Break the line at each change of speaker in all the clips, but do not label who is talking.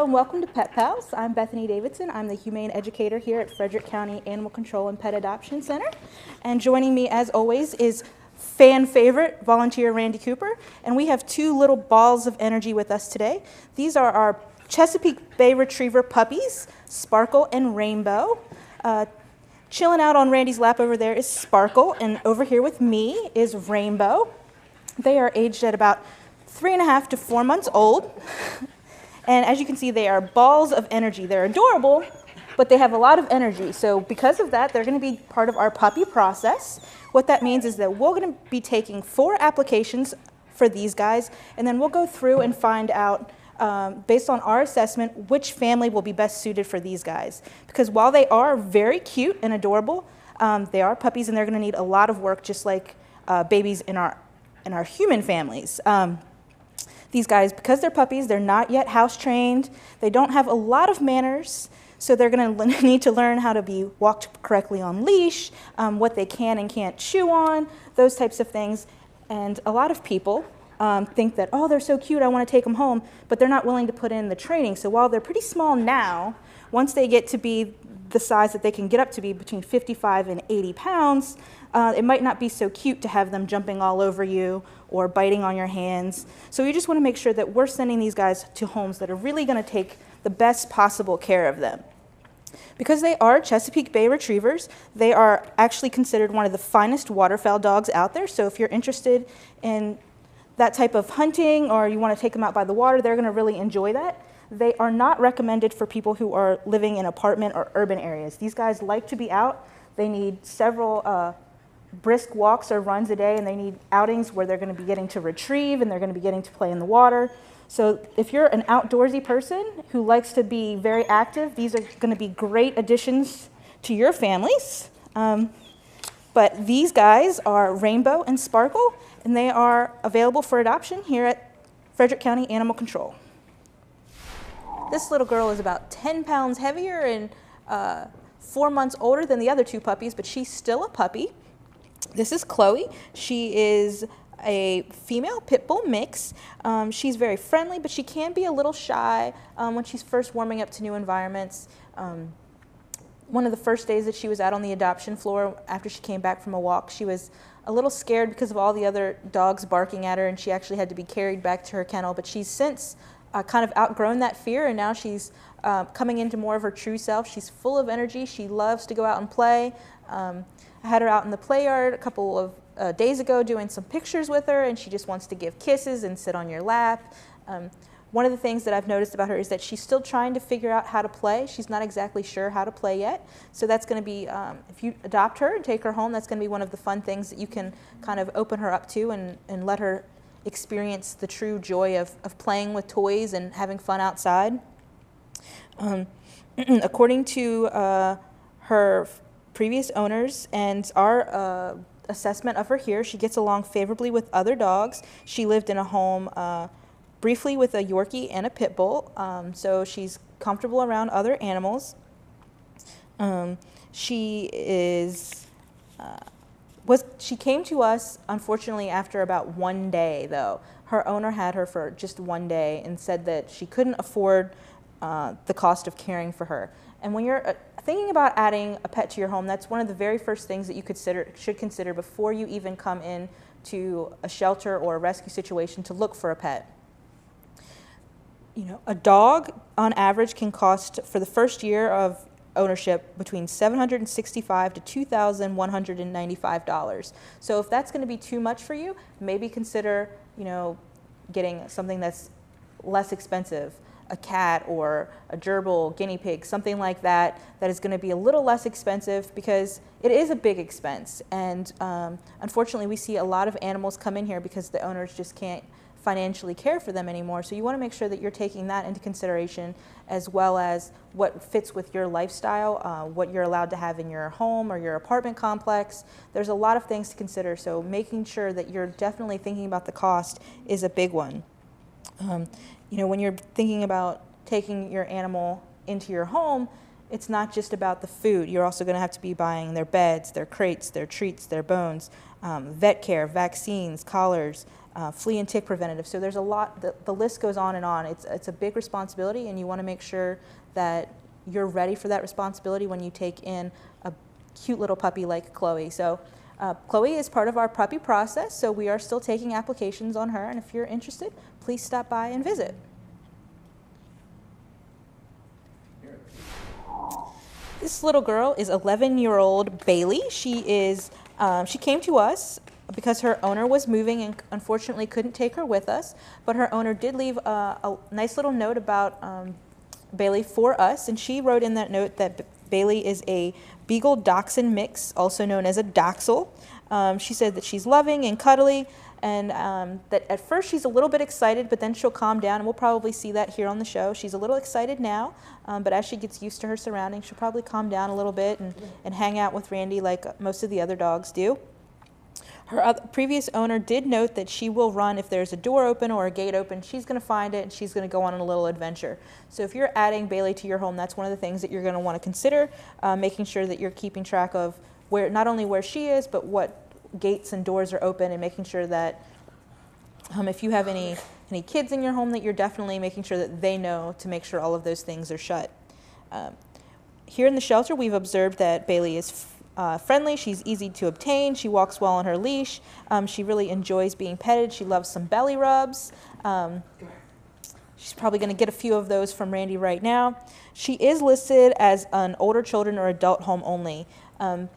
and welcome to Pet Pals. I'm Bethany Davidson. I'm the Humane Educator here at Frederick County Animal Control and Pet Adoption Center. And joining me, as always, is fan favorite volunteer Randy Cooper. And we have two little balls of energy with us today. These are our Chesapeake Bay Retriever puppies, Sparkle and Rainbow. Chilling out on Randy's lap over there is Sparkle, and over here with me is Rainbow. They are aged at about 3.5 to 4 months old. And as you can see, they are balls of energy. They're adorable, but they have a lot of energy. So because of that, they're going to be part of our puppy process. What that means is that we're going to be taking 4 applications for these guys, and then we'll go through and find out, based on our assessment, which family will be best suited for these guys. Because while they are very cute and adorable, they are puppies, and they're going to need a lot of work, just like babies in our human families. These guys, because they're puppies, they're not yet house trained. They don't have a lot of manners, so they're going to need to learn how to be walked correctly on leash, what they can and can't chew on, those types of things. And a lot of people think that, oh, they're so cute, I want to take them home, but they're not willing to put in the training. So while they're pretty small now, once they get to be the size that they can get up to be between 55 and 80 pounds, it might not be so cute to have them jumping all over you or biting on your hands. So you just want to make sure that we're sending these guys to homes that are really going to take the best possible care of them. Because they are Chesapeake Bay Retrievers, they are actually considered one of the finest waterfowl dogs out there. So if you're interested in that type of hunting or you want to take them out by the water, they're going to really enjoy that. They are not recommended for people who are living in apartment or urban areas. These guys like to be out. They need several brisk walks or runs a day, and they need outings where they're going to be getting to retrieve and they're going to be getting to play in the water. So if you're an outdoorsy person who likes to be very active, these are going to be great additions to your families. But these guys are Rainbow and Sparkle, and they are available for adoption here at Frederick County Animal Control. This little girl is about 10 pounds heavier and 4 months older than the other 2 puppies, but she's still a puppy. This is Chloe. She is a female pit bull mix. She's very friendly, but she can be a little shy when she's first warming up to new environments. One of the first days that she was out on the adoption floor after she came back from a walk, she was a little scared because of all the other dogs barking at her, and she actually had to be carried back to her kennel. But she's since kind of outgrown that fear, and now she's coming into more of her true self. She's full of energy. She loves to go out and play. I had her out in the play yard a couple of days ago doing some pictures with her, and she just wants to give kisses and sit on your lap. One of the things that I've noticed about her is that she's still trying to figure out how to play. She's not exactly sure how to play yet. So that's going to be, if you adopt her and take her home, that's going to be one of the fun things that you can kind of open her up to and let her experience the true joy of playing with toys and having fun outside. According to her previous owners and our assessment of her here, she gets along favorably with other dogs. She lived in a home briefly with a Yorkie and a pit bull, so she's comfortable around other animals. She came to us, unfortunately, after about 1 day, though. Her owner had her for just 1 day and said that she couldn't afford the cost of caring for her. And when you're thinking about adding a pet to your home, that's one of the very first things that you should consider before you even come in to a shelter or a rescue situation to look for a pet. You know, a dog on average can cost, for the first year of ownership, between $765 to $2,195. So if that's going to be too much for you, maybe consider, getting something that's less expensive, a cat or a gerbil, guinea pig, something like that, that is going to be a little less expensive, because it is a big expense. And unfortunately, we see a lot of animals come in here because the owners just can't financially care for them anymore. So you want to make sure that you're taking that into consideration, as well as what fits with your lifestyle, what you're allowed to have in your home or your apartment complex. There's a lot of things to consider, so making sure that you're definitely thinking about the cost is a big one. When you're thinking about taking your animal into your home, it's not just about the food. You're also going to have to be buying their beds, their crates, their treats, their bones, vet care, vaccines, collars, flea and tick preventative. So there's a lot, the list goes on and on. It's a big responsibility, and you want to make sure that you're ready for that responsibility when you take in a cute little puppy like Chloe. So Chloe is part of our puppy process, so we are still taking applications on her, and if you're interested, please stop by and visit. This little girl is 11-year-old Bailey. She came to us because her owner was moving and unfortunately couldn't take her with us, but her owner did leave a nice little note about Bailey for us, and she wrote in that note that Bailey is a Beagle Dachshund mix, also known as a Dachshund. She said that she's loving and cuddly, and that at first she's a little bit excited, but then she'll calm down, and we'll probably see that here on the show. She's a little excited now, but as she gets used to her surroundings, she'll probably calm down a little bit and hang out with Randy like most of the other dogs do. Her previous owner did note that she will run if there's a door open or a gate open. She's going to find it, and she's going to go on a little adventure. So if you're adding Bailey to your home, that's one of the things that you're going to want to consider, making sure that you're keeping track of not only where she is, but what gates and doors are open, and making sure that if you have any kids in your home, that you're definitely making sure that they know to make sure all of those things are shut. Here in the shelter, we've observed that Bailey is friendly. She's easy to obtain. She walks well on her leash. She really enjoys being petted. She loves some belly rubs. She's probably going to get a few of those from Randy right now. She is listed as an older children or adult home only.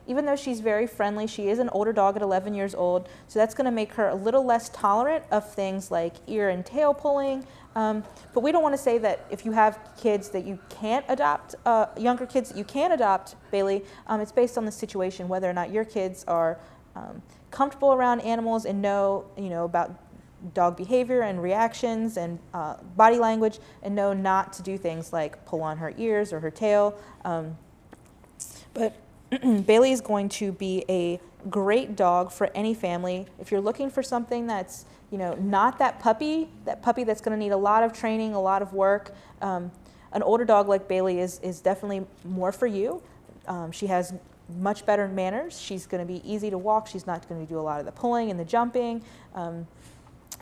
Even though she's very friendly, she is an older dog at 11 years old, so that's going to make her a little less tolerant of things like ear and tail pulling. But we don't want to say that if you have kids that you can't adopt, younger kids that you can adopt Bailey. It's based on the situation, whether or not your kids are comfortable around animals and know about dog behavior and reactions and body language, and know not to do things like pull on her ears or her tail. But Bailey is going to be a great dog for any family. If you're looking for something that's not that puppy that's going to need a lot of training, a lot of work, an older dog like Bailey is definitely more for you. She has much better manners. She's going to be easy to walk. She's not going to do a lot of the pulling and the jumping. And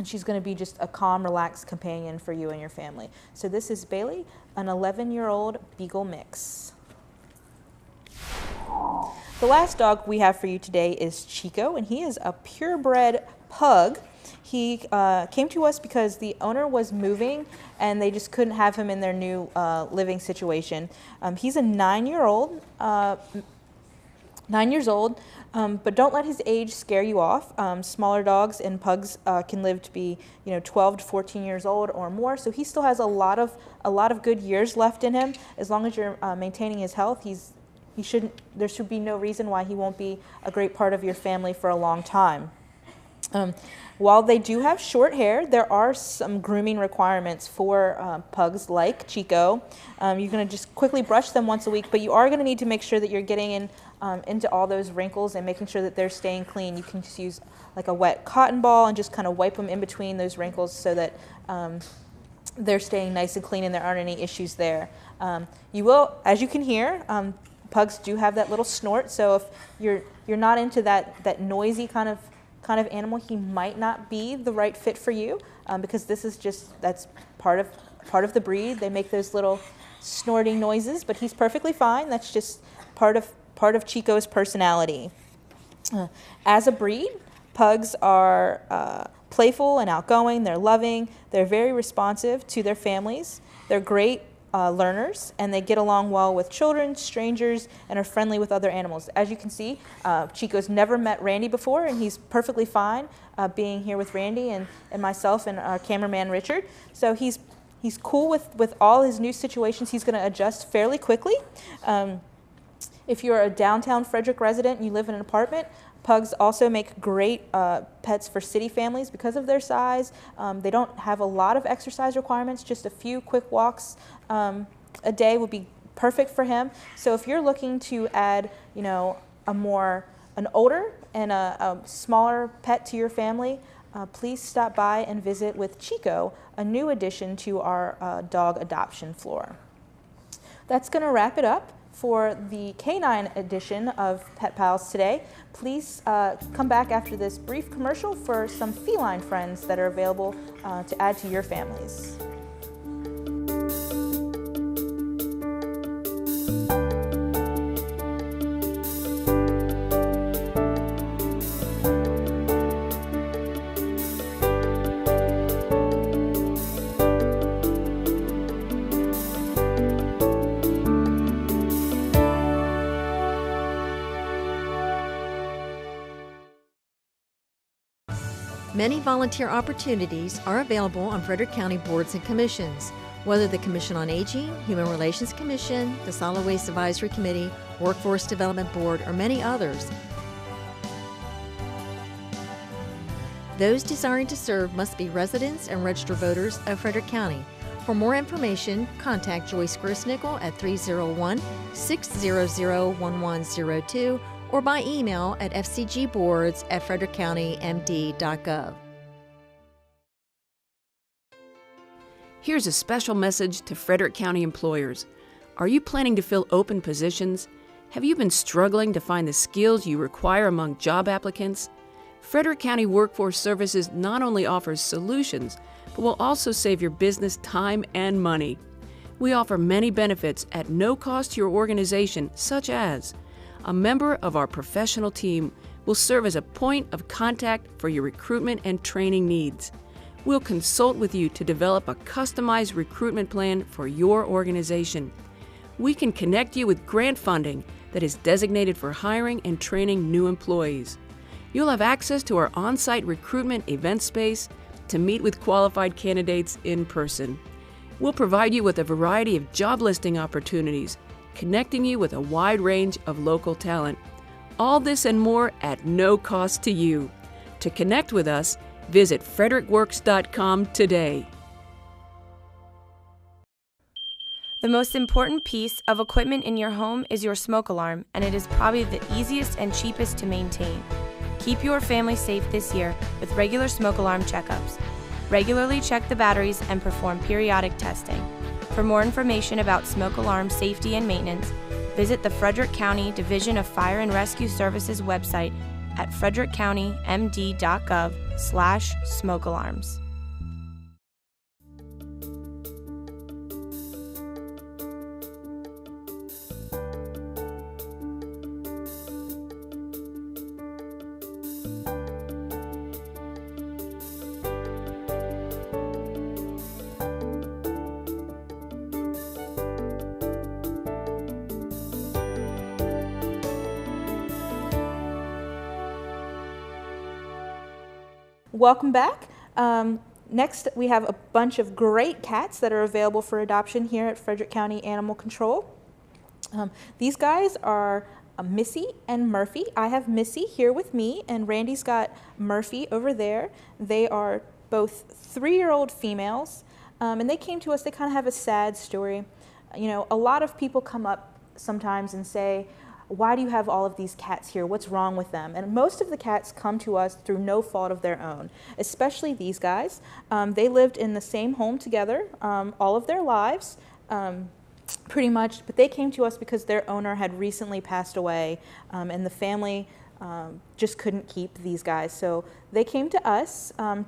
she's going to be just a calm, relaxed companion for you and your family. So this is Bailey, an 11-year-old Beagle mix. The last dog we have for you today is Chico, and he is a purebred pug. He came to us because the owner was moving and they just couldn't have him in their new living situation. He's a 9-year-old, 9 years old, but don't let his age scare you off. Smaller dogs and pugs can live to be 12 to 14 years old or more, so he still has a lot of good years left in him. As long as you're maintaining his health, there should be no reason why he won't be a great part of your family for a long time. While they do have short hair, there are some grooming requirements for pugs like Chico. You're going to just quickly brush them once a week, but you are going to need to make sure that you're getting into all those wrinkles and making sure that they're staying clean. You can just use like a wet cotton ball and just kind of wipe them in between those wrinkles so that they're staying nice and clean and there aren't any issues there. You will, as you can hear, pugs do have that little snort, so if you're not into that noisy kind of animal, he might not be the right fit for you, because that's part of the breed. They make those little snorting noises, but he's perfectly fine. That's just part of Chico's personality. As a breed, pugs are playful and outgoing. They're loving. They're very responsive to their families. They're great learners, and they get along well with children, strangers, and are friendly with other animals. As you can see, Chico's never met Randy before, and he's perfectly fine being here with Randy and myself and our cameraman Richard. So he's cool with all his new situations. He's going to adjust fairly quickly. If you're a downtown Frederick resident and you live in an apartment, pugs also make great pets for city families because of their size. They don't have a lot of exercise requirements, just a few quick walks a day would be perfect for him. So if you're looking to add, an older and a smaller pet to your family, please stop by and visit with Chico, a new addition to our dog adoption floor. That's going to wrap it up for the canine edition of Pet Pals today. Please come back after this brief commercial for some feline friends that are available to add to your families.
Many volunteer opportunities are available on Frederick County boards and commissions, whether the Commission on Aging, Human Relations Commission, the Solid Waste Advisory Committee, Workforce Development Board, or many others. Those desiring to serve must be residents and registered voters of Frederick County. For more information, contact Joyce Grosnickel at 301-600-1102 or by email at fcgboards@frederickcountymd.gov.
Here's a special message to Frederick County employers. Are you planning to fill open positions? Have you been struggling to find the skills you require among job applicants? Frederick County Workforce Services not only offers solutions, but will also save your business time and money. We offer many benefits at no cost to your organization, such as a member of our professional team will serve as a point of contact for your recruitment and training needs. We'll consult with you to develop a customized recruitment plan for your organization. We can connect you with grant funding that is designated for hiring and training new employees. You'll have access to our on-site recruitment event space to meet with qualified candidates in person. We'll provide you with a variety of job listing opportunities, connecting you with a wide range of local talent. All this and more at no cost to you. To connect with us, visit frederickworks.com today.
The most important piece of equipment in your home is your smoke alarm, and it is probably the easiest and cheapest to maintain. Keep your family safe this year with regular smoke alarm checkups. Regularly check the batteries and perform periodic testing. For more information about smoke alarm safety and maintenance, visit the Frederick County Division of Fire and Rescue Services website at frederickcountymd.gov/smoke alarms.
Welcome back. Next, we have a bunch of great cats that are available for adoption here at Frederick County Animal Control. These guys are Missy and Murphy. I have Missy here with me, and Randy's got Murphy over there. They are both 3-year-old females, and they came to us. They kind of have a sad story. You know, a lot of people come up sometimes and say, why do you have all of these cats here? What's wrong with them? And most of the cats come to us through no fault of their own, especially these guys. They lived in the same home together all of their lives, pretty much, but they came to us because their owner had recently passed away, and the family just couldn't keep these guys. So they came to us to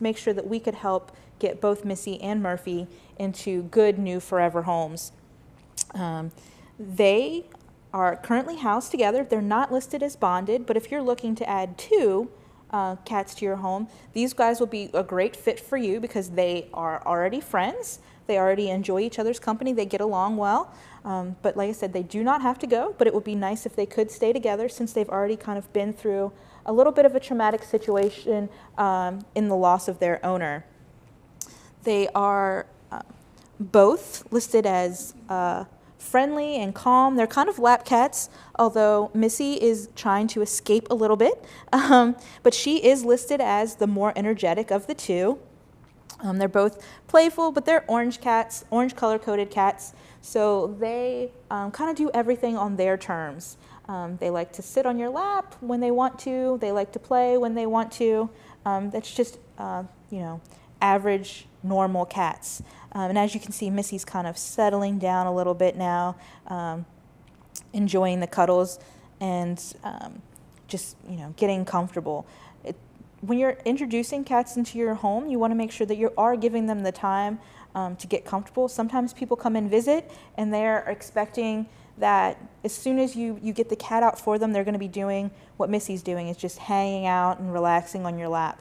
make sure that we could help get both Missy and Murphy into good new forever homes. They are currently housed together. They're not listed as bonded, but if you're looking to add 2 cats to your home, these guys will be a great fit for you because they are already friends. They already enjoy each other's company. They get along well. But like I said, they do not have to go, but it would be nice if they could stay together since they've already kind of been through a little bit of a traumatic situation in the loss of their owner. They are both listed as friendly and calm. They're kind of lap cats, although Missy is trying to escape a little bit. But she is listed as the more energetic of the 2. They're both playful, but they're orange cats, orange color-coded cats. So they kind of do everything on their terms. They like to sit on your lap when they want to. They like to play when they want to. That's just, average, normal cats. And as you can see, Missy's kind of settling down a little bit now. enjoying the cuddles and just, getting comfortable. When you're introducing cats into your home, you want to make sure that you are giving them the time to get comfortable. Sometimes people come and visit and they're expecting that as soon as you get the cat out for them, they're going to be doing what Missy's doing, is just hanging out and relaxing on your lap.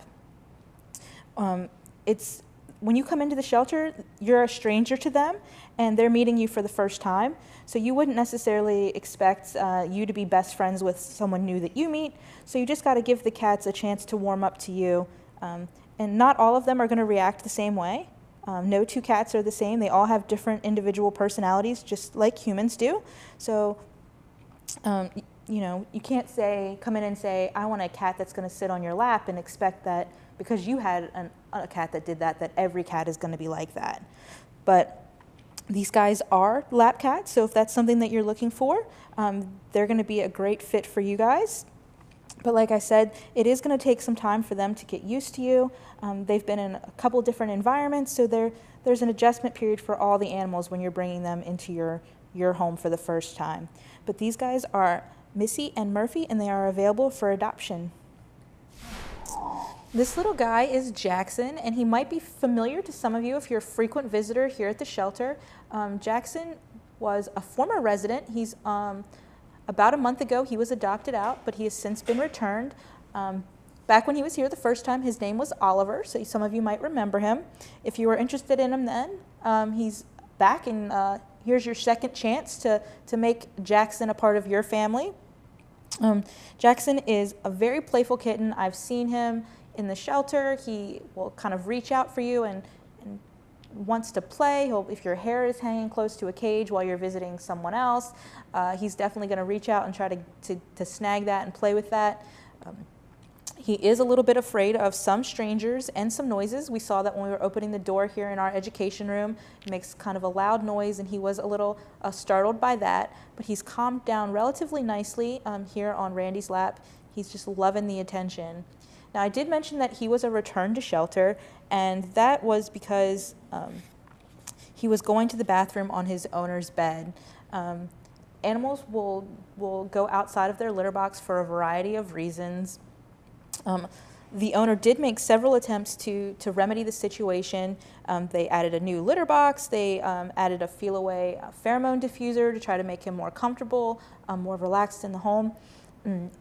When you come into the shelter, you're a stranger to them and they're meeting you for the first time. So you wouldn't necessarily expect you to be best friends with someone new that you meet. So you just got to give the cats a chance to warm up to you. And not all of them are going to react the same way. No two cats are the same. They all have different individual personalities, just like humans do. So, you can't come in and say, I want a cat that's going to sit on your lap and expect that because you had a cat that did that every cat is going to be like that. But these guys are lap cats, so if that's something that you're looking for, they're going to be a great fit for you guys. But like I said, it is going to take some time for them to get used to you. They've been in a couple different environments, so there's an adjustment period for all the animals when you're bringing them into your home for the first time. But these guys are Missy and Murphy, and they are available for adoption. This little guy is Jackson, and he might be familiar to some of you if you're a frequent visitor here at the shelter. Jackson was a former resident. He's about a month ago, he was adopted out, but he has since been returned. Back when he was here the first time, his name was Oliver, so some of you might remember him. If you were interested in him then, he's back, and here's your second chance to make Jackson a part of your family. Jackson is a very playful kitten. I've seen him in the shelter. He will kind of reach out for you and wants to play. If your hair is hanging close to a cage while you're visiting someone else, he's definitely going to reach out and try to snag that and play with that. He is a little bit afraid of some strangers and some noises. We saw that when we were opening the door here in our education room. It makes kind of a loud noise, and he was a little startled by that, but he's calmed down relatively nicely here on Randy's lap. He's just loving the attention. Now, I did mention that he was a return to shelter, and that was because he was going to the bathroom on his owner's bed. Animals will go outside of their litter box for a variety of reasons. The owner did make several attempts to remedy the situation. They added a new litter box. They added a feel-away pheromone diffuser to try to make him more comfortable, more relaxed in the home.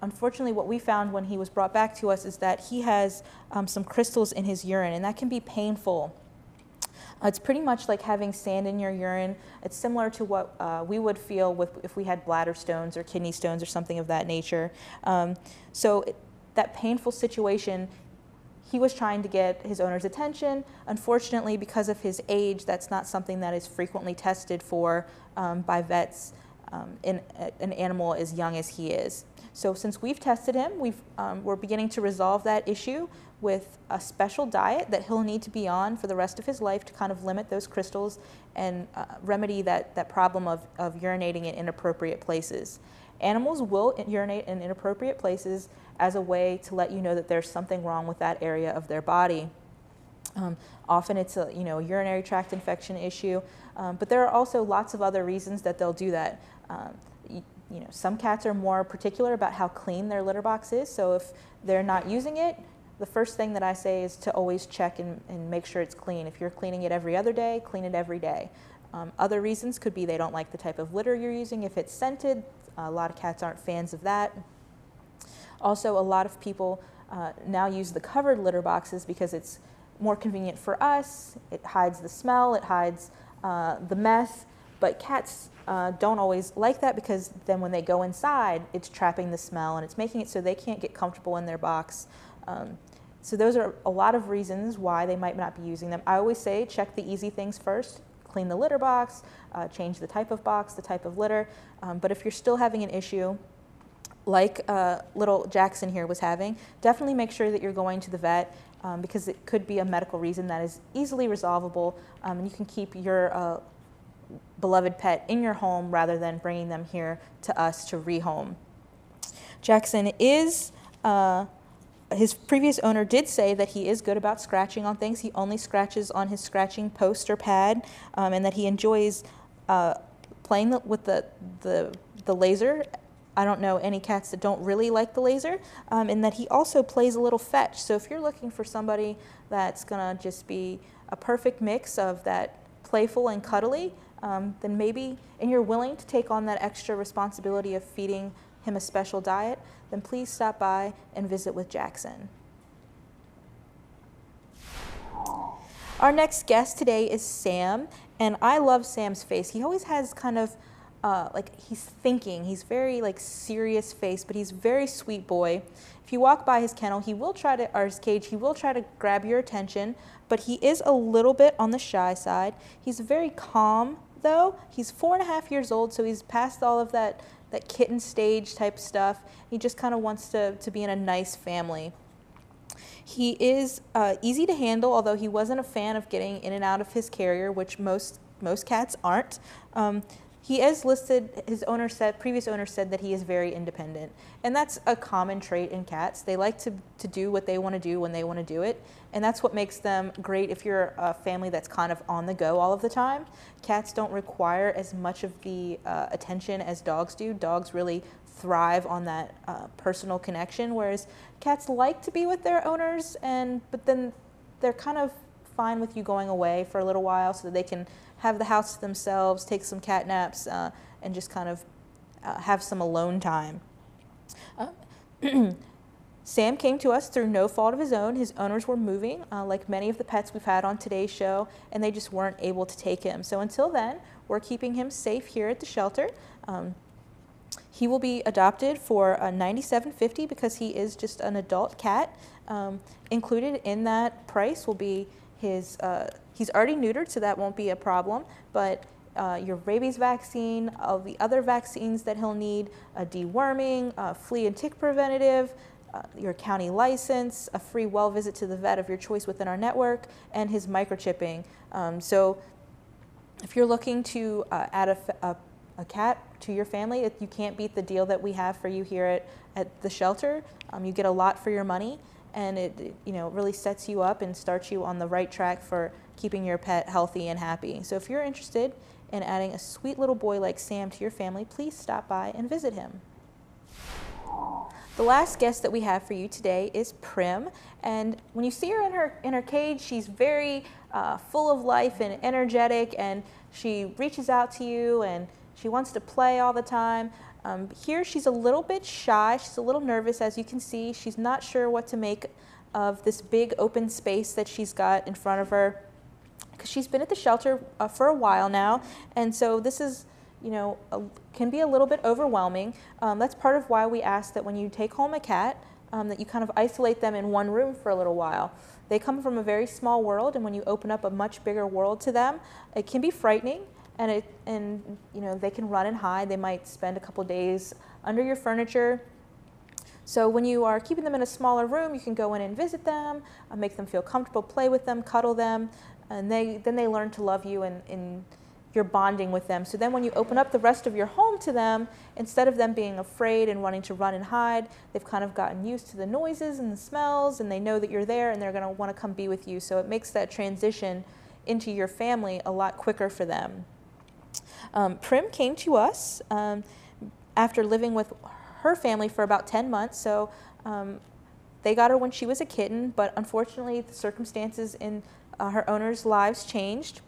Unfortunately, what we found when he was brought back to us is that he has some crystals in his urine, and that can be painful. It's pretty much like having sand in your urine. It's similar to what we would feel if we had bladder stones or kidney stones or something of that nature. That painful situation, he was trying to get his owner's attention. Unfortunately, because of his age, that's not something that is frequently tested for by vets in an animal as young as he is. So since we've tested him, we're beginning to resolve that issue with a special diet that he'll need to be on for the rest of his life to kind of limit those crystals and remedy that problem of urinating in inappropriate places. Animals will urinate in inappropriate places as a way to let you know that there's something wrong with that area of their body. Often it's a urinary tract infection issue, but there are also lots of other reasons that they'll do that. Some cats are more particular about how clean their litter box is, so if they're not using it, the first thing that I say is to always check and make sure it's clean. If you're cleaning it every other day, clean it every day. Other reasons could be they don't like the type of litter you're using. If it's scented, a lot of cats aren't fans of that. Also, a lot of people now use the covered litter boxes because it's more convenient for us. It hides the smell, it hides the mess, but cats don't always like that because then when they go inside, it's trapping the smell and it's making it so they can't get comfortable in their box. So those are a lot of reasons why they might not be using them. I always say check the easy things first. Clean the litter box, change the type of box, the type of litter. But if you're still having an issue, like little Jackson here was having, definitely make sure that you're going to the vet because it could be a medical reason that is easily resolvable, and you can keep your beloved pet in your home rather than bringing them here to us to rehome. Jackson is, his previous owner did say that he is good about scratching on things. He only scratches on his scratching post or pad, and that he enjoys playing with the the laser. I don't know any cats that don't really like the laser, and that he also plays a little fetch. So if you're looking for somebody that's gonna just be a perfect mix of that playful and cuddly, then maybe, and you're willing to take on that extra responsibility of feeding him a special diet, then please stop by and visit with Jackson. Our next guest today is Sam, and I love Sam's face. He always has kind of like he's thinking. He's very like serious face, but he's a very sweet boy. If you walk by his kennel, he will try to, or his cage, he will try to grab your attention, but he is a little bit on the shy side. He's very calm though. He's 4.5 years old, so he's past all of that kitten stage type stuff. He just kind of wants to be in a nice family. He is easy to handle, although he wasn't a fan of getting in and out of his carrier, which most cats aren't. He is listed, previous owner said that he is very independent. And that's a common trait in cats. They like to do what they want to do when they want to do it. And that's what makes them great if you're a family that's kind of on the go all of the time. Cats don't require as much of the attention as dogs do. Dogs really thrive on that personal connection, whereas cats like to be with their owners, but then they're kind of fine with you going away for a little while so that they can have the house to themselves, take some cat naps, and just kind of have some alone time. Sam came to us through no fault of his own. His owners were moving, like many of the pets we've had on today's show, and they just weren't able to take him. So until then, we're keeping him safe here at the shelter. He will be adopted for $97.50 because he is just an adult cat. Included in that price will be his, he's already neutered, so that won't be a problem, but your rabies vaccine, all the other vaccines that he'll need, a deworming, flea and tick preventative, your county license, a free well visit to the vet of your choice within our network, and his microchipping. So if you're looking to add a cat to your family, you can't beat the deal that we have for you here at the shelter. You get a lot for your money, and it really sets you up and starts you on the right track for keeping your pet healthy and happy. So if you're interested in adding a sweet little boy like Sam to your family, please stop by and visit him. The last guest that we have for you today is Prim, and when you see her in her cage, she's very full of life and energetic, and she reaches out to you and she wants to play all the time. Here she's a little bit shy, she's a little nervous, as you can see. She's not sure what to make of this big open space that she's got in front of her, because she's been at the shelter for a while now, and so this is, can be a little bit overwhelming. That's part of why we ask that when you take home a cat, that you kind of isolate them in one room for a little while. They come from a very small world, and when you open up a much bigger world to them, it can be frightening, and they can run and hide. They might spend a couple days under your furniture. So when you are keeping them in a smaller room, you can go in and visit them, make them feel comfortable, play with them, cuddle them, and then they learn to love you, and you're bonding with them. So then when you open up the rest of your home to them, instead of them being afraid and wanting to run and hide, they've kind of gotten used to the noises and the smells, and they know that you're there, and they're going to want to come be with you. So it makes that transition into your family a lot quicker for them. Prim came to us after living with her family for about 10 months. So they got her when she was a kitten, but unfortunately the circumstances in her owner's lives changed,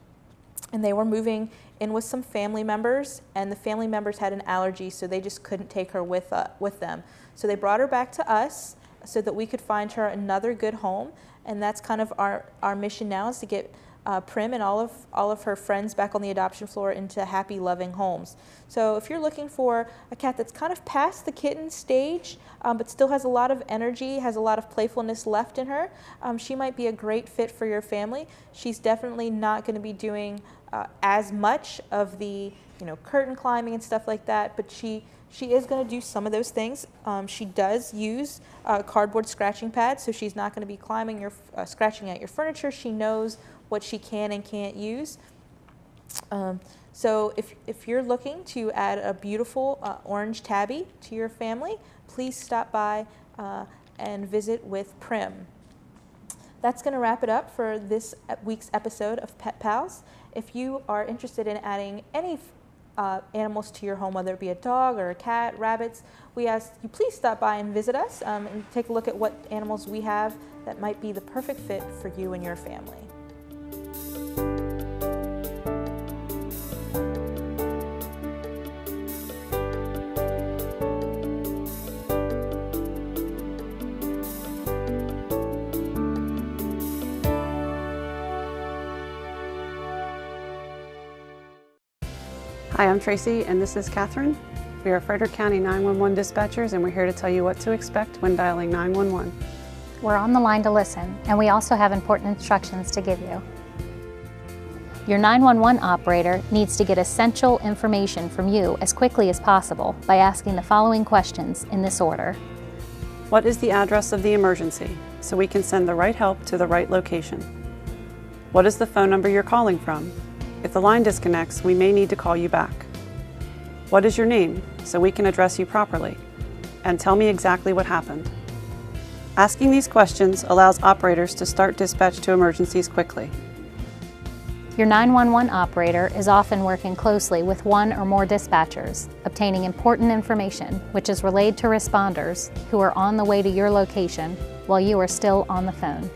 and they were moving in with some family members, and the family members had an allergy, so they just couldn't take her with them. So they brought her back to us so that we could find her another good home, and that's kind of our mission now, is to get Prim and all of her friends back on the adoption floor into happy, loving homes. So if you're looking for a cat that's kind of past the kitten stage, but still has a lot of energy, has a lot of playfulness left in her, she might be a great fit for your family. She's definitely not going to be doing as much of the curtain climbing and stuff like that, but she is going to do some of those things. She does use cardboard scratching pads, so she's not going to be climbing scratching at your furniture. She knows what she can and can't use. So if you're looking to add a beautiful orange tabby to your family, please stop by and visit with Prim. That's going to wrap it up for this week's episode of Pet Pals. If you are interested in adding any animals to your home, whether it be a dog or a cat, rabbits, we ask you please stop by and visit us and take a look at what animals we have that might be the perfect fit for you and your family.
Hi, I'm Tracy and this is Catherine. We are Frederick County 911 dispatchers and we're here to tell you what to expect when dialing 911.
We're on the line to listen, and we also have important instructions to give you. Your 911 operator needs to get essential information from you as quickly as possible by asking the following questions in this order.
What is the address of the emergency so we can send the right help to the right location? What is the phone number you're calling from? If the line disconnects, we may need to call you back. What is your name so we can address you properly? And tell me exactly what happened. Asking these questions allows operators to start dispatch to emergencies quickly.
Your 911 operator is often working closely with one or more dispatchers, obtaining important information which is relayed to responders who are on the way to your location while you are still on the phone.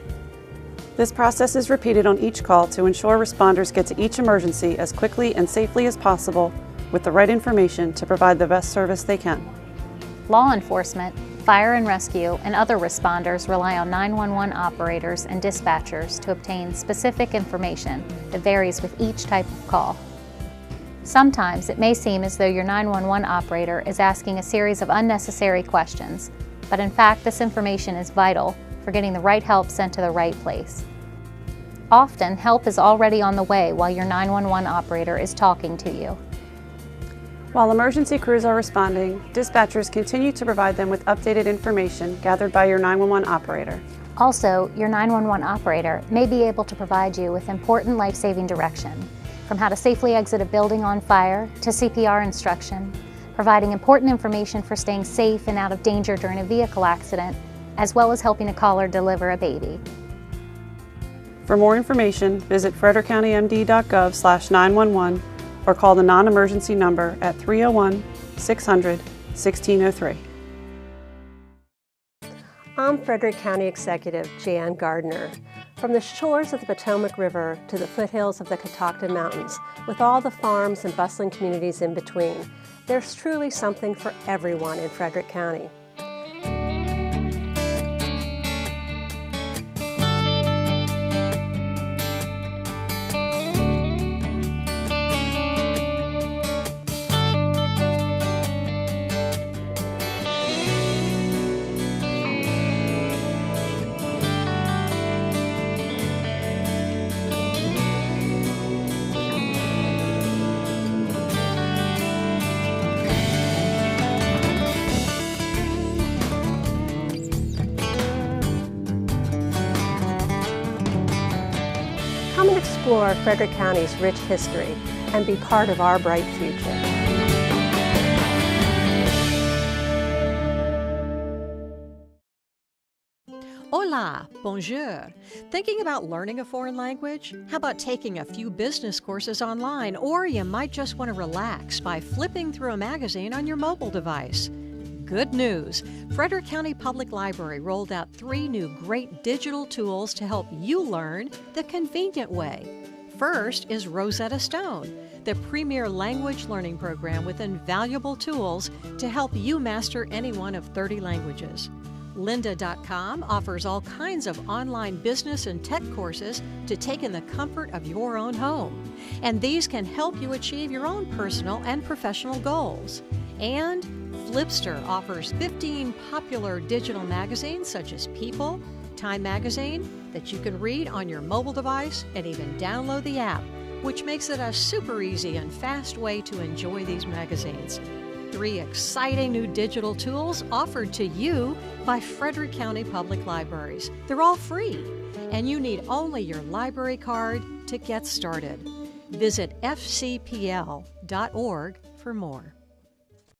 This process is repeated on each call to ensure responders get to each emergency as quickly and safely as possible with the right information to provide the best service they can.
Law enforcement, fire and rescue, and other responders rely on 911 operators and dispatchers to obtain specific information that varies with each type of call. Sometimes it may seem as though your 911 operator is asking a series of unnecessary questions, but in fact this information is vital for getting the right help sent to the right place. Often, help is already on the way while your 911 operator is talking to you.
While emergency crews are responding, dispatchers continue to provide them with updated information gathered by your 911 operator.
Also, your 911 operator may be able to provide you with important life-saving direction, from how to safely exit a building on fire to CPR instruction, providing important information for staying safe and out of danger during a vehicle accident, as well as helping a caller deliver a baby.
For more information, visit frederickcountymd.gov/911 or call the non-emergency number at 301-600-1603.
I'm Frederick County Executive Jan Gardner. From the shores of the Potomac River to the foothills of the Catoctin Mountains, with all the farms and bustling communities in between, there's truly something for everyone in Frederick County. Come and explore Frederick County's rich history and be part of our bright future.
Hola, bonjour. Thinking about learning a foreign language? How about taking a few business courses online? Or you might just want to relax by flipping through a magazine on your mobile device. Good news! Frederick County Public Library rolled out 3 new great digital tools to help you learn the convenient way. First is Rosetta Stone, the premier language learning program with invaluable tools to help you master any one of 30 languages. Lynda.com offers all kinds of online business and tech courses to take in the comfort of your own home. And these can help you achieve your own personal and professional goals. And Flipster offers 15 popular digital magazines such as People, Time Magazine, that you can read on your mobile device and even download the app, which makes it a super easy and fast way to enjoy these magazines. 3 exciting new digital tools offered to you by Frederick County Public Libraries. They're all free, and you need only your library card to get started. Visit fcpl.org for more.